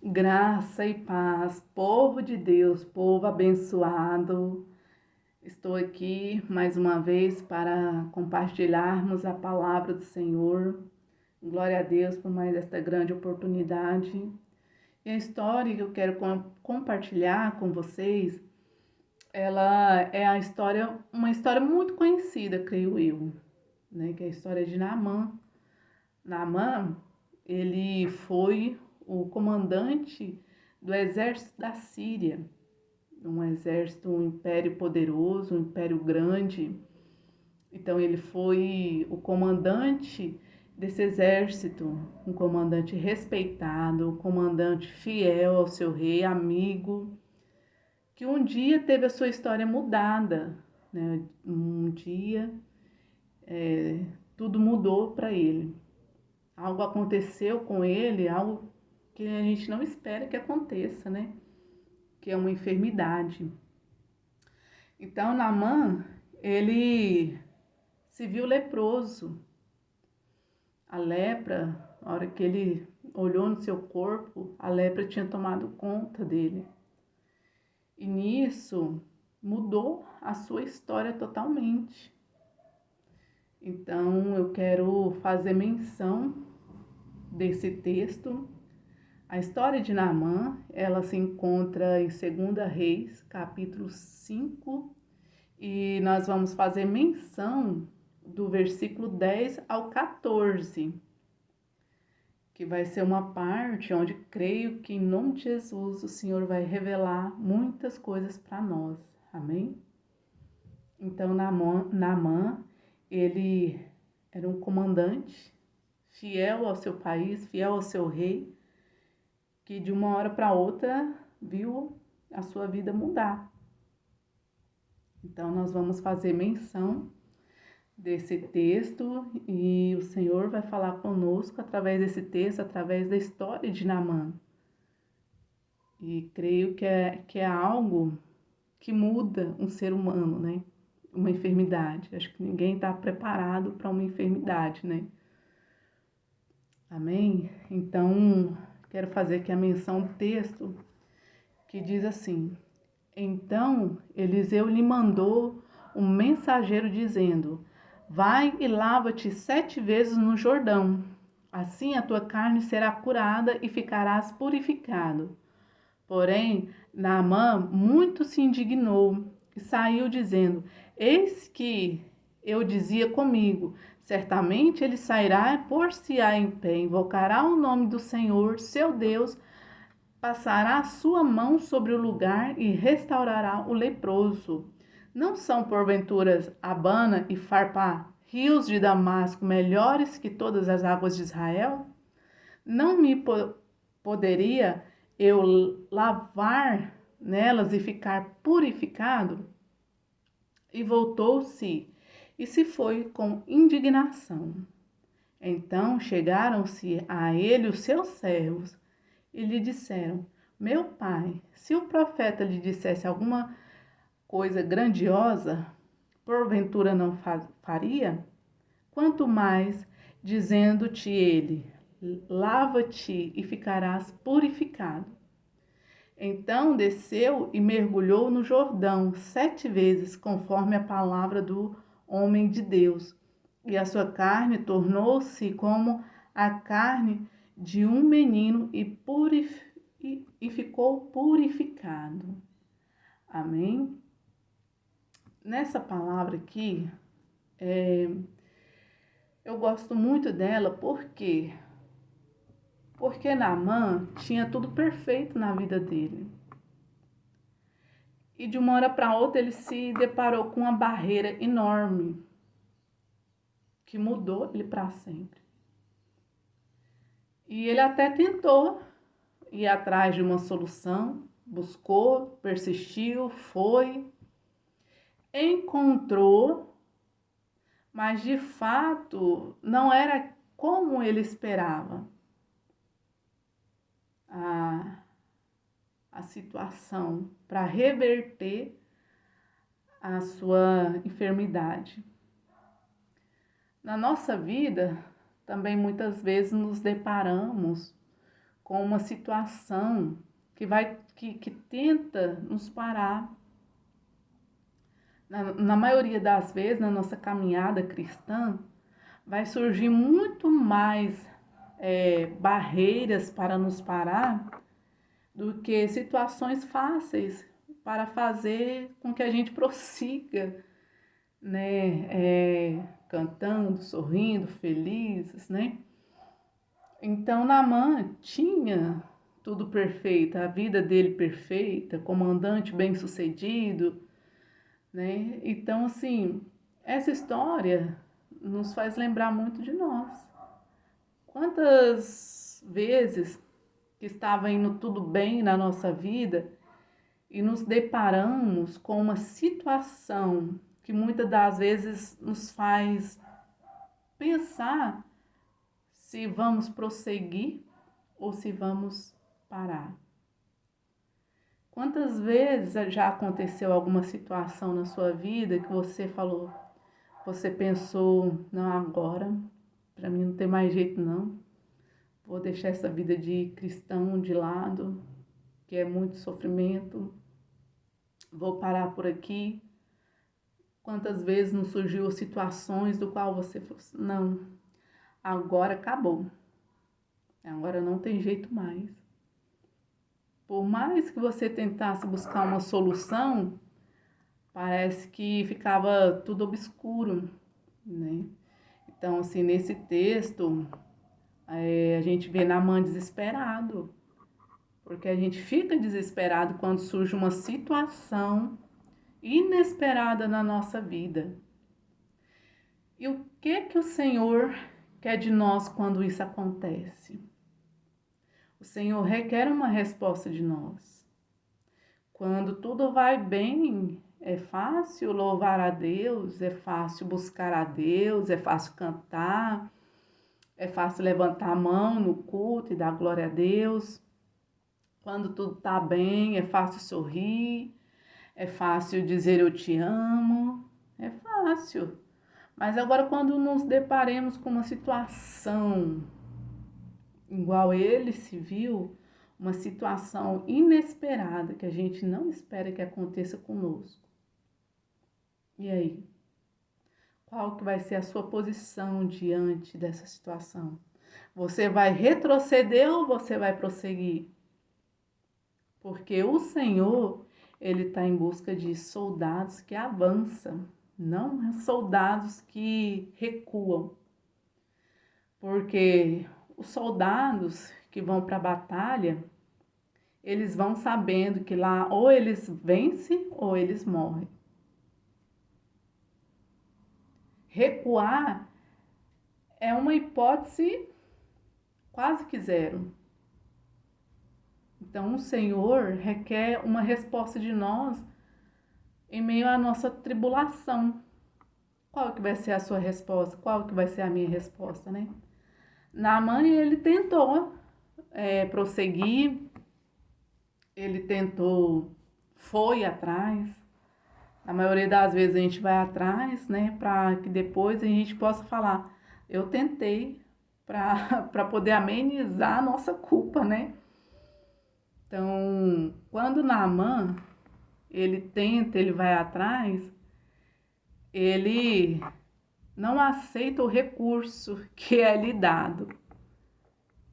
Graça e paz, povo de Deus, povo abençoado. Estou aqui mais uma vez para compartilharmos a palavra do Senhor. Glória a Deus por mais esta grande oportunidade. E a história que eu quero compartilhar com vocês, ela é uma história muito conhecida, creio eu, né? Que é a história de Naamã. Naamã, ele foi o comandante do exército da Síria, um exército, um império poderoso, um império grande. Então ele foi o comandante desse exército, um comandante respeitado, um comandante fiel ao seu rei, amigo, que um dia teve a sua história mudada, né? Um dia tudo mudou para ele. Algo aconteceu com ele, algo que a gente não espera que aconteça, né? Que é uma enfermidade. Então, Naamã, ele se viu leproso. A lepra, a hora que ele olhou no seu corpo, a lepra tinha tomado conta dele. E nisso, mudou a sua história totalmente. Então, eu quero fazer menção desse texto. A história de Naamã, ela se encontra em 2 Reis, capítulo 5, e nós vamos fazer menção do versículo 10 ao 14, que vai ser uma parte onde creio que em nome de Jesus o Senhor vai revelar muitas coisas para nós. Amém? Então Naamã, ele era um comandante fiel ao seu país, fiel ao seu rei, que de uma hora para outra viu a sua vida mudar. Então, nós vamos fazer menção desse texto e o Senhor vai falar conosco através desse texto, através da história de Naamã. E creio que é algo que muda um ser humano, né? Uma enfermidade. Acho que ninguém está preparado para uma enfermidade, né? Amém? Então, quero fazer aqui a menção do texto que diz assim: Então Eliseu lhe mandou um mensageiro dizendo: Vai e lava-te 7 vezes no Jordão. Assim a tua carne será curada e ficarás purificado. Porém, Naamã muito se indignou e saiu dizendo: Eis que eu dizia comigo: certamente ele sairá e pôr-se-á em pé, invocará o nome do Senhor, seu Deus, passará a sua mão sobre o lugar e restaurará o leproso. Não são, porventura, Abana e Farpá, rios de Damasco, melhores que todas as águas de Israel? Não me poderia eu lavar nelas e ficar purificado? E voltou-se e se foi com indignação. Então chegaram-se a ele os seus servos e lhe disseram: Meu pai, se o profeta lhe dissesse alguma coisa grandiosa, porventura não faria? Quanto mais dizendo-te ele: Lava-te e ficarás purificado. Então desceu e mergulhou no Jordão 7 vezes, conforme a palavra do homem de Deus. E a sua carne tornou-se como a carne de um menino e ficou purificado. Amém? Nessa palavra aqui, eu gosto muito dela porque Naamã tinha tudo perfeito na vida dele. E de uma hora para outra ele se deparou com uma barreira enorme que mudou ele para sempre. E ele até tentou ir atrás de uma solução, buscou, persistiu, foi, encontrou, mas de fato não era como ele esperava a situação para reverter a sua enfermidade. Na nossa vida, também muitas vezes nos deparamos com uma situação que tenta nos parar. Na maioria das vezes, na nossa caminhada cristã, vai surgir muito mais barreiras para nos parar do que situações fáceis para fazer com que a gente prossiga, né? Cantando, sorrindo, felizes, né? Então, Naamã tinha tudo perfeito, a vida dele perfeita, comandante bem-sucedido, né? Então, assim, essa história nos faz lembrar muito de nós. Quantas vezes que estava indo tudo bem na nossa vida e nos deparamos com uma situação que muitas das vezes nos faz pensar se vamos prosseguir ou se vamos parar. Quantas vezes já aconteceu alguma situação na sua vida que você falou, você pensou, não, agora, para mim não tem mais jeito não, vou deixar essa vida de cristão de lado, que é muito sofrimento, vou parar por aqui. Quantas vezes não surgiu situações do qual você falou, não, agora acabou, agora não tem jeito mais. Por mais que você tentasse buscar uma solução, parece que ficava tudo obscuro, né? Então, assim, nesse texto, a gente vê Naamã desesperado, porque a gente fica desesperado quando surge uma situação inesperada na nossa vida. E o que o Senhor quer de nós quando isso acontece? O Senhor requer uma resposta de nós. Quando tudo vai bem, é fácil louvar a Deus, é fácil buscar a Deus, é fácil cantar, é fácil levantar a mão no culto e dar glória a Deus. Quando tudo está bem, é fácil sorrir, é fácil dizer eu te amo, é fácil. Mas agora quando nos deparemos com uma situação igual ele se viu, uma situação inesperada que a gente não espera que aconteça conosco. E aí? Qual que vai ser a sua posição diante dessa situação? Você vai retroceder ou você vai prosseguir? Porque o Senhor, Ele está em busca de soldados que avançam, não soldados que recuam. Porque os soldados que vão para a batalha, eles vão sabendo que lá ou eles vencem ou eles morrem. Recuar é uma hipótese quase que zero. Então, o Senhor requer uma resposta de nós em meio à nossa tribulação. Qual que vai ser a sua resposta? Qual que vai ser a minha resposta, né? Naamã, ele tentou prosseguir, ele tentou, foi atrás. Na maioria das vezes a gente vai atrás, né? Para que depois a gente possa falar, eu tentei para poder amenizar a nossa culpa, né? Então, quando Naamã, ele tenta, ele vai atrás, ele não aceita o recurso que é lhe dado,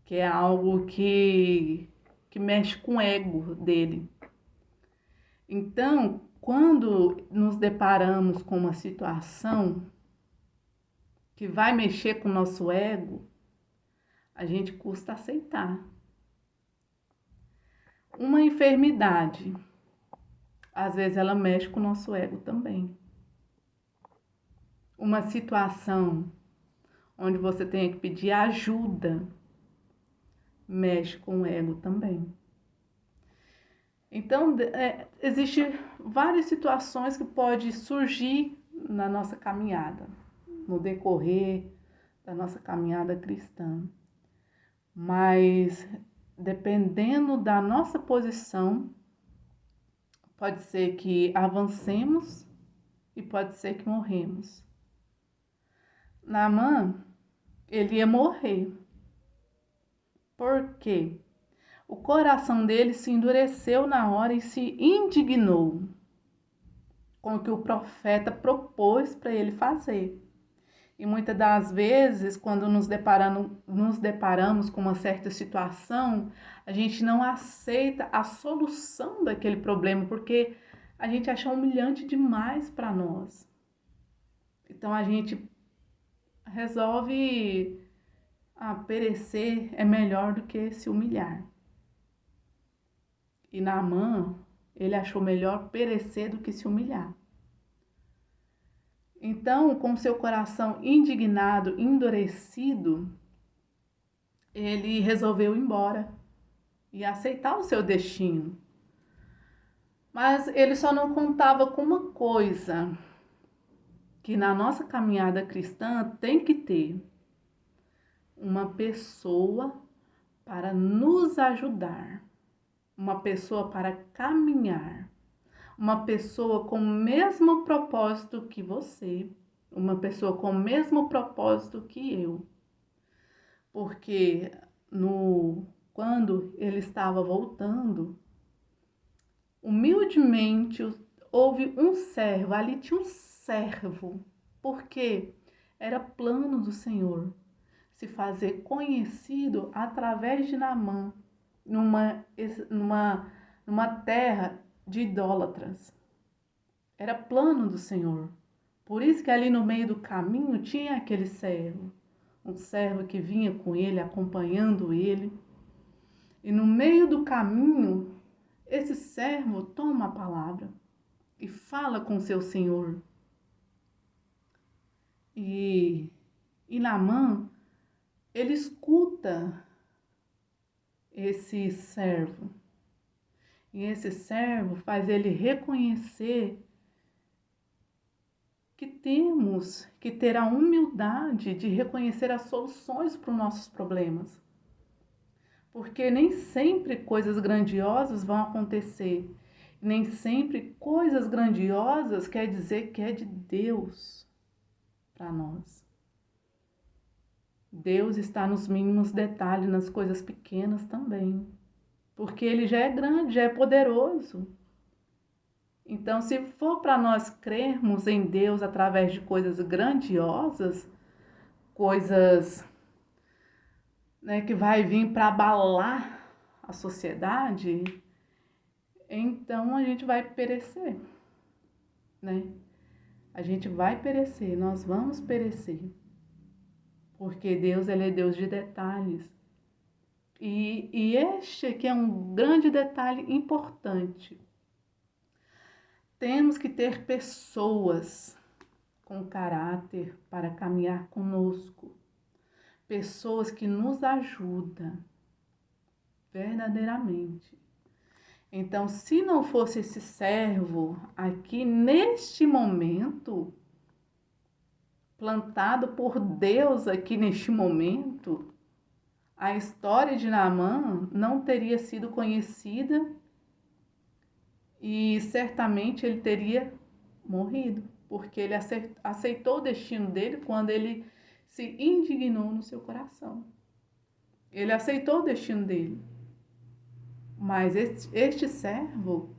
que é algo que mexe com o ego dele. Então, quando nos deparamos com uma situação que vai mexer com o nosso ego, a gente custa aceitar. Uma enfermidade, às vezes ela mexe com o nosso ego também. Uma situação onde você tem que pedir ajuda, mexe com o ego também. Então, existem várias situações que podem surgir na nossa caminhada, no decorrer da nossa caminhada cristã. Mas, dependendo da nossa posição, pode ser que avancemos e pode ser que morremos. Naamã, ele ia morrer. Por quê? o coração dele se endureceu na hora e se indignou com o que o profeta propôs para ele fazer. E muitas das vezes, quando nos deparamos com uma certa situação, a gente não aceita a solução daquele problema, porque a gente acha humilhante demais para nós. Então a gente resolve perecer é melhor do que se humilhar. E Naamã, ele achou melhor perecer do que se humilhar. Então, com seu coração indignado, endurecido, ele resolveu ir embora e aceitar o seu destino. Mas ele só não contava com uma coisa, que na nossa caminhada cristã tem que ter uma pessoa para nos ajudar, uma pessoa para caminhar, uma pessoa com o mesmo propósito que você, uma pessoa com o mesmo propósito que eu. Porque quando ele estava voltando, humildemente houve um servo, ali tinha um servo, porque era plano do Senhor se fazer conhecido através de Naamã, numa terra de idólatras. Era plano do Senhor. Por isso que ali no meio do caminho tinha aquele servo, um servo que vinha com ele, acompanhando ele. E no meio do caminho, esse servo toma a palavra e fala com seu senhor. E Naamã, ele escuta esse servo. E esse servo faz ele reconhecer que temos que ter a humildade de reconhecer as soluções para os nossos problemas. Porque nem sempre coisas grandiosas vão acontecer. Nem sempre coisas grandiosas quer dizer que é de Deus para nós. Deus está nos mínimos detalhes, nas coisas pequenas também. Porque Ele já é grande, já é poderoso. Então, se for para nós crermos em Deus através de coisas grandiosas, coisas, né, que vai vir para abalar a sociedade, então a gente vai perecer, né? A gente vai perecer, nós vamos perecer. Porque Deus, Ele é Deus de detalhes. E este aqui é um grande detalhe importante. Temos que ter pessoas com caráter para caminhar conosco. Pessoas que nos ajudam verdadeiramente. Então, se não fosse esse servo aqui neste momento, plantado por Deus aqui neste momento, a história de Naamã não teria sido conhecida e certamente ele teria morrido, porque ele aceitou o destino dele quando ele se indignou no seu coração. Ele aceitou o destino dele, mas este servo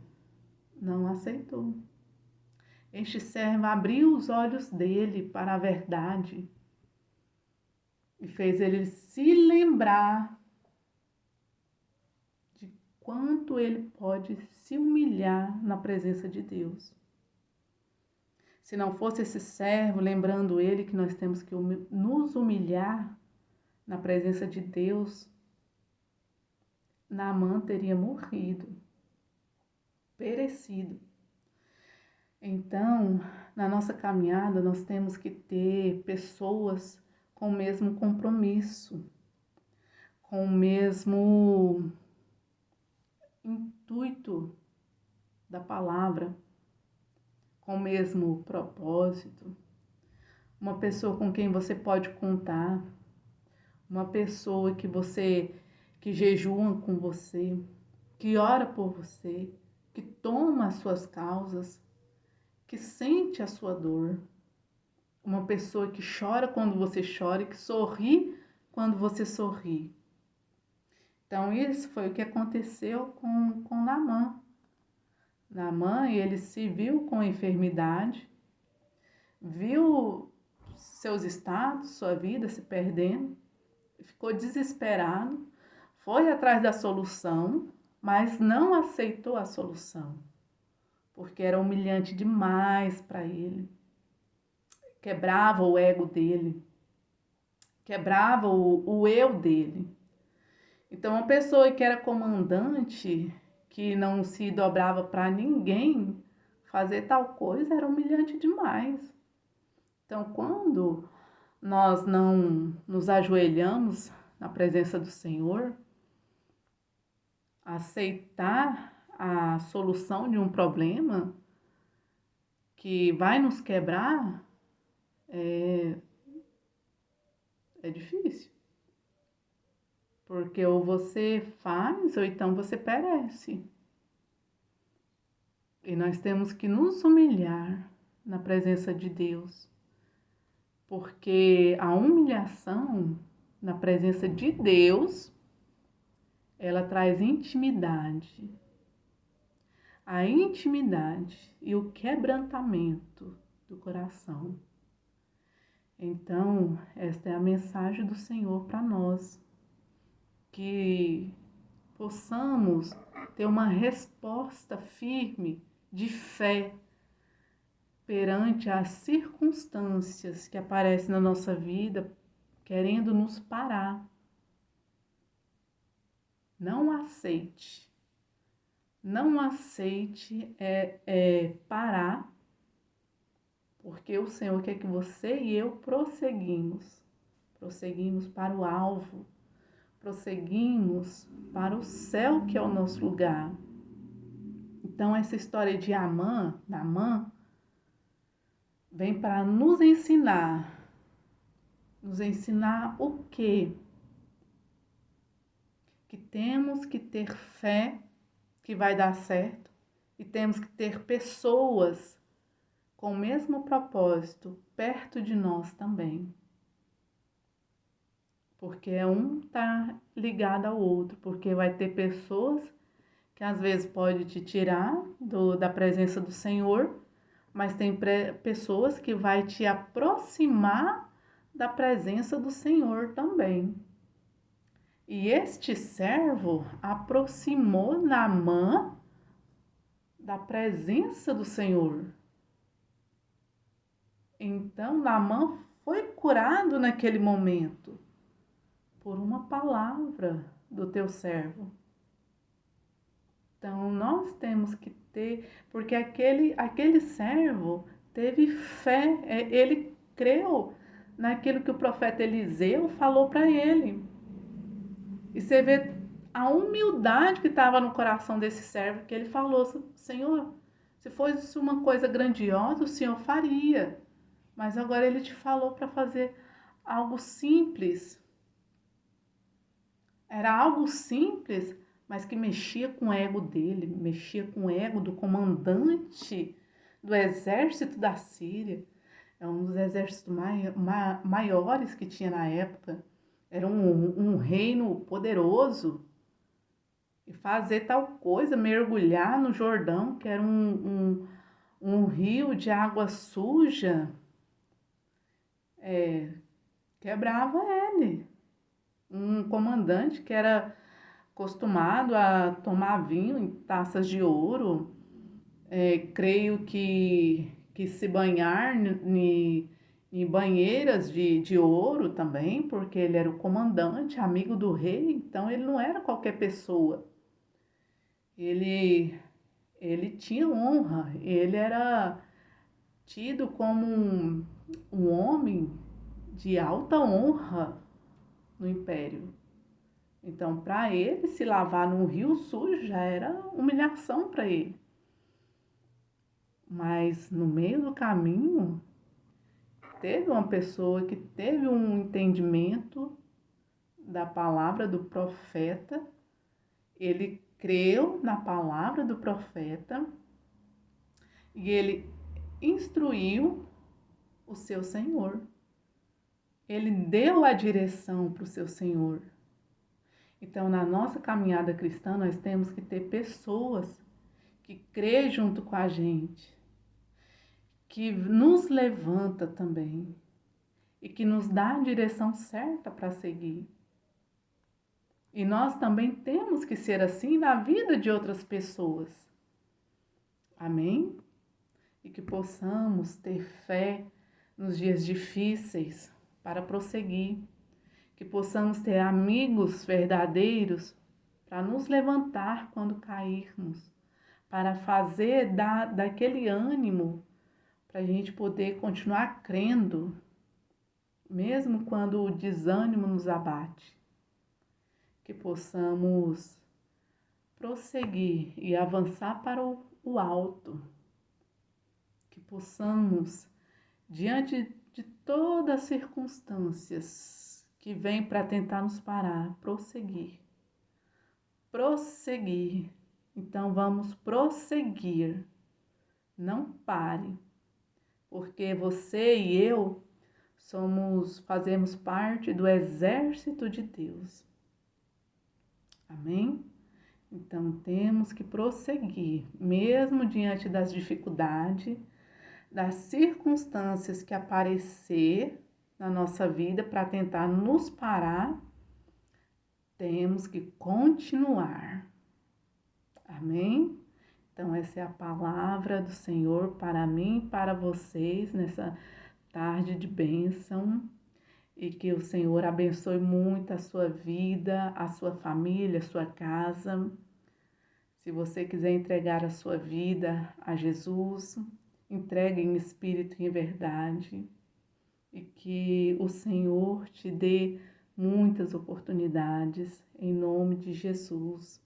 não aceitou. Este servo abriu os olhos dele para a verdade e fez ele se lembrar de quanto ele pode se humilhar na presença de Deus. Se não fosse esse servo, lembrando ele que nós temos que nos humilhar na presença de Deus, Naamã teria morrido, perecido. Então, na nossa caminhada, nós temos que ter pessoas com o mesmo compromisso, com o mesmo intuito da palavra, com o mesmo propósito. Uma pessoa com quem você pode contar, uma pessoa que jejua com você, que ora por você, que toma as suas causas, que sente a sua dor. Uma pessoa que chora quando você chora e que sorri quando você sorri. Então, isso foi o que aconteceu com Naamã. Naamã, ele se viu com enfermidade, viu seus status, sua vida se perdendo, ficou desesperado, foi atrás da solução, mas não aceitou a solução, porque era humilhante demais para ele. Quebrava o ego dele, quebrava o eu dele. Então, uma pessoa que era comandante, que não se dobrava para ninguém, fazer tal coisa era humilhante demais. Então, quando nós não nos ajoelhamos na presença do Senhor, aceitar a solução de um problema que vai nos quebrar, é difícil. Porque ou você faz, ou então você perece. E nós temos que nos humilhar na presença de Deus. Porque a humilhação na presença de Deus, ela traz intimidade. A intimidade e o quebrantamento do coração. Então, esta é a mensagem do Senhor para nós. Que possamos ter uma resposta firme de fé perante as circunstâncias que aparecem na nossa vida, querendo nos parar. Não aceite. Não aceite parar, porque o Senhor quer que você e eu prosseguimos para o alvo, prosseguimos para o céu, que é o nosso lugar. Então, essa história de Naamã, vem para nos ensinar o quê? Que temos que ter fé que vai dar certo e temos que ter pessoas com o mesmo propósito perto de nós também. Porque um está ligado ao outro, porque vai ter pessoas que às vezes pode te tirar da presença do Senhor, mas tem pessoas que vai te aproximar da presença do Senhor também. E este servo aproximou Naamã da presença do Senhor. Então Naamã foi curado naquele momento por uma palavra do teu servo. Então nós temos que ter, porque aquele servo teve fé, ele creu naquilo que o profeta Eliseu falou para ele. E você vê a humildade que estava no coração desse servo, que ele falou: Senhor, se fosse uma coisa grandiosa, o Senhor faria. Mas agora ele te falou para fazer algo simples. Era algo simples, mas que mexia com o ego dele, mexia com o ego do comandante do exército da Síria. É um dos exércitos maiores que tinha na época. Era um reino poderoso. E fazer tal coisa, mergulhar no Jordão, que era um rio de água suja, quebrava ele. Um comandante que era acostumado a tomar vinho em taças de ouro, creio que se banhar em banheiras de ouro também, porque ele era o comandante, amigo do rei, então ele não era qualquer pessoa. Ele tinha honra, ele era tido como um homem de alta honra no império. Então, para ele se lavar num rio sujo já era humilhação para ele. Mas no meio do caminho, teve uma pessoa que teve um entendimento da palavra do profeta, ele creu na palavra do profeta e ele instruiu o seu senhor. Ele deu a direção para o seu senhor. Então, na nossa caminhada cristã, nós temos que ter pessoas que crê junto com a gente, que nos levanta também e que nos dá a direção certa para seguir. E nós também temos que ser assim na vida de outras pessoas. Amém? E que possamos ter fé nos dias difíceis para prosseguir. Que possamos ter amigos verdadeiros para nos levantar quando cairmos, para fazer daquele ânimo, para a gente poder continuar crendo, mesmo quando o desânimo nos abate. Que possamos prosseguir e avançar para o alto. Que possamos, diante de todas as circunstâncias que vêm para tentar nos parar, prosseguir. Prosseguir. Então vamos prosseguir. Não pare, porque você e eu fazemos parte do exército de Deus. Amém? Então temos que prosseguir, mesmo diante das dificuldades, das circunstâncias que aparecer na nossa vida para tentar nos parar, temos que continuar. Amém? Então essa é a palavra do Senhor para mim e para vocês nessa tarde de bênção. E que o Senhor abençoe muito a sua vida, a sua família, a sua casa. Se você quiser entregar a sua vida a Jesus, entregue em espírito e em verdade. E que o Senhor te dê muitas oportunidades, em nome de Jesus.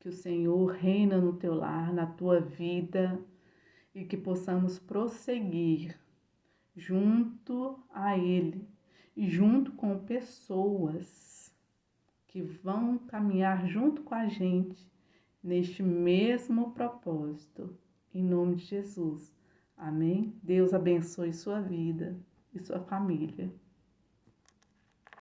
Que o Senhor reina no teu lar, na tua vida, e que possamos prosseguir junto a Ele, e junto com pessoas que vão caminhar junto com a gente neste mesmo propósito, em nome de Jesus. Amém? Deus abençoe sua vida e sua família.